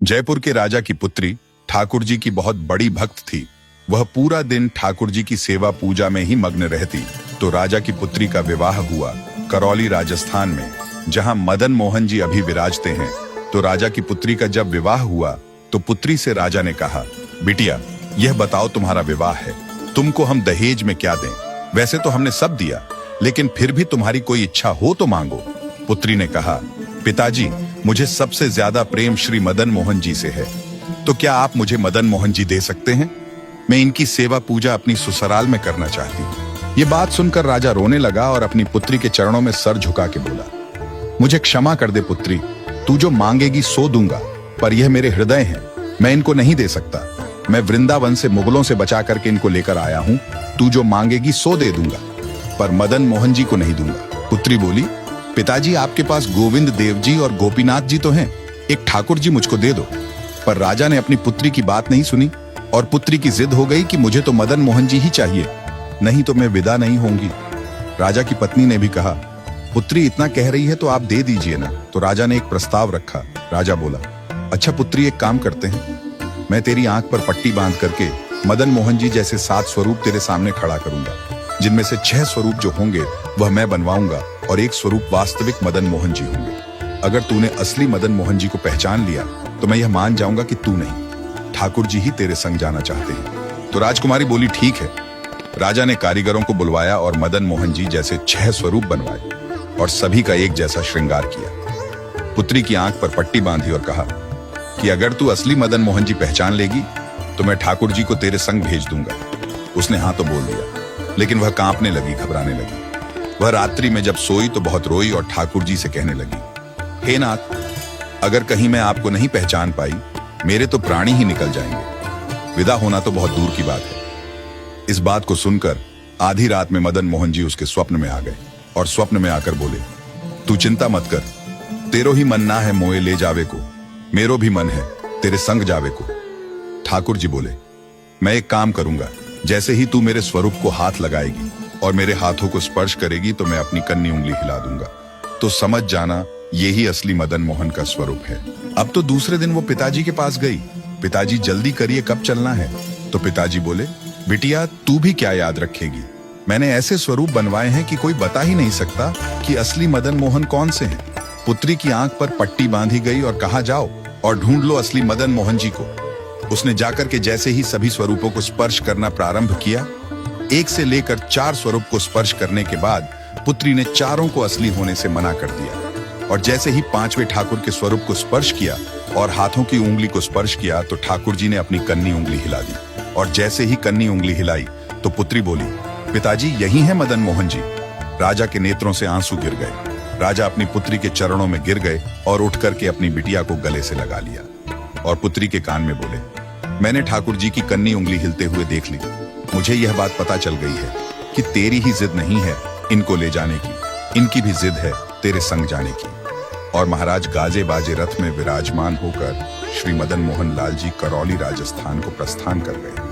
जयपुर के राजा की पुत्री ठाकुर जी की बहुत बड़ी भक्त थी। वह पूरा दिन ठाकुर जी की सेवा पूजा में ही मग्न रहती। तो राजा की पुत्री का विवाह हुआ करौली राजस्थान में, जहां मदन मोहन जी अभी विराजते हैं। तो राजा की पुत्री का जब विवाह हुआ तो पुत्री से राजा ने कहा, बिटिया यह बताओ तुम्हारा विवाह है, तुमको हम दहेज में क्या दें? वैसे तो हमने सब दिया, लेकिन फिर भी तुम्हारी कोई इच्छा हो तो मांगो। पुत्री ने कहा, पिताजी मुझे सबसे ज्यादा प्रेम श्री मदन मोहन जी से है, तो क्या आप मुझे मदन मोहन जी दे सकते हैं? मैं इनकी सेवा पूजा अपनी ससुराल में करना चाहती हूँ। ये बात सुनकर राजा रोने लगा और अपनी पुत्री के चरणों में सर झुका के बोला, मुझे क्षमा कर दे पुत्री, तू जो मांगेगी सो दूंगा, पर यह मेरे हृदय हैं, मैं इनको नहीं दे सकता। मैं वृंदावन से मुगलों से बचा करके इनको लेकर आया हूँ, तू जो मांगेगी सो दे दूंगा, पर मदन मोहन जी को नहीं दूंगा। पुत्री बोली, पिताजी आपके पास गोविंद देव जी और गोपीनाथ जी तो हैं, एक ठाकुर जी मुझको दे दो। पर राजा ने अपनी पुत्री की बात नहीं सुनी और पुत्री की जिद हो गई कि मुझे तो मदन मोहन जी ही चाहिए, नहीं तो मैं विदा नहीं होंगी। राजा की पत्नी ने भी कहा, पुत्री इतना कह रही है तो आप दे दीजिए ना। तो राजा ने एक प्रस्ताव रखा। राजा बोला, अच्छा पुत्री एक काम करते हैं, मैं तेरी आंख पर पट्टी बांध करके मदन मोहन जी जैसे 7 स्वरूप तेरे सामने खड़ा करूंगा, जिनमें से 6 स्वरूप जो होंगे वह मैं बनवाऊंगा और एक स्वरूप वास्तविक मदन मोहन जी होंगे। अगर तूने असली मदन मोहन जी को पहचान लिया तो मैं यह मान जाऊंगा कि तू नहीं, ठाकुर जी ही तेरे संग जाना चाहते हैं। तो राजकुमारी बोली, ठीक है। राजा ने कारीगरों को बुलवाया और मदन मोहन जी जैसे 6 स्वरूप बनवाए और सभी का एक जैसा श्रृंगार किया। पुत्री की आंख पर पट्टी बांधी और कहा कि अगर तू असली मदन मोहन जी पहचान लेगी तो मैं ठाकुर जी को तेरे संग भेज दूंगा। उसने हाँ तो बोल दिया, लेकिन वह कांपने लगी, घबराने लगी। वह रात्रि में जब सोई तो बहुत रोई और ठाकुर जी से कहने लगी, हे नाथ, अगर कहीं मैं आपको नहीं पहचान पाई, मेरे तो प्राणी ही निकल जाएंगे। विदा होना तो बहुत दूर की बात है। इस बात को सुनकर आधी रात में मदन मोहन जी उसके स्वप्न में आ गए और स्वप्न में आकर बोले, तू चिंता मत कर, तेरो ही मन ना है मोए ले जावे को, मेरो भी मन है तेरे संग जावे को। ठाकुर जी बोले, मैं एक काम करूंगा, जैसे ही तू मेरे स्वरूप को हाथ लगाएगी और मेरे हाथों को स्पर्श करेगी तो मैं अपनी कन्नी उंगली हिला दूंगा, तो समझ जाना यही असली मदन मोहन का स्वरूप है। अब तो दूसरे दिन वो पिताजी के पास गई, पिताजी जल्दी करिए, कब चलना है? तो पिताजी बोले, बिटिया तू भी क्या याद रखेगी, मैंने ऐसे स्वरूप बनवाए हैं कि कोई बता ही नहीं सकता कि असली मदन मोहन कौन से हैं। पुत्री की आंख पर पट्टी बांधी गई और कहा, जाओ और ढूंढ लो असली मदन मोहन जी को। उसने जाकर के जैसे ही सभी स्वरूपों को स्पर्श करना प्रारंभ किया, 1 से लेकर 4 स्वरूप को स्पर्श करने के बाद पुत्री ने चारों को असली होने से मना कर दिया। और जैसे ही 5वें ठाकुर के स्वरूप को स्पर्श किया और हाथों की उंगली को स्पर्श किया तो ठाकुर जी ने अपनी कन्नी उंगली हिला दी। और जैसे ही कन्नी उंगली हिलाई तो पुत्री बोली, पिताजी यही है मदन मोहन जी। राजा के नेत्रों से आंसू गिर गए। राजा अपनी पुत्री के चरणों में गिर गए और उठ करके अपनी बिटिया को गले से लगा लिया और पुत्री के कान में बोले, मैंने ठाकुर जी की कन्नी उंगली हिलते हुए देख ली। मुझे यह बात पता चल गई है कि तेरी ही जिद नहीं है इनको ले जाने की, इनकी भी जिद है तेरे संग जाने की। और महाराज गाजे बाजे रथ में विराजमान होकर श्री मदन मोहन लाल जी करौली राजस्थान को प्रस्थान कर गए।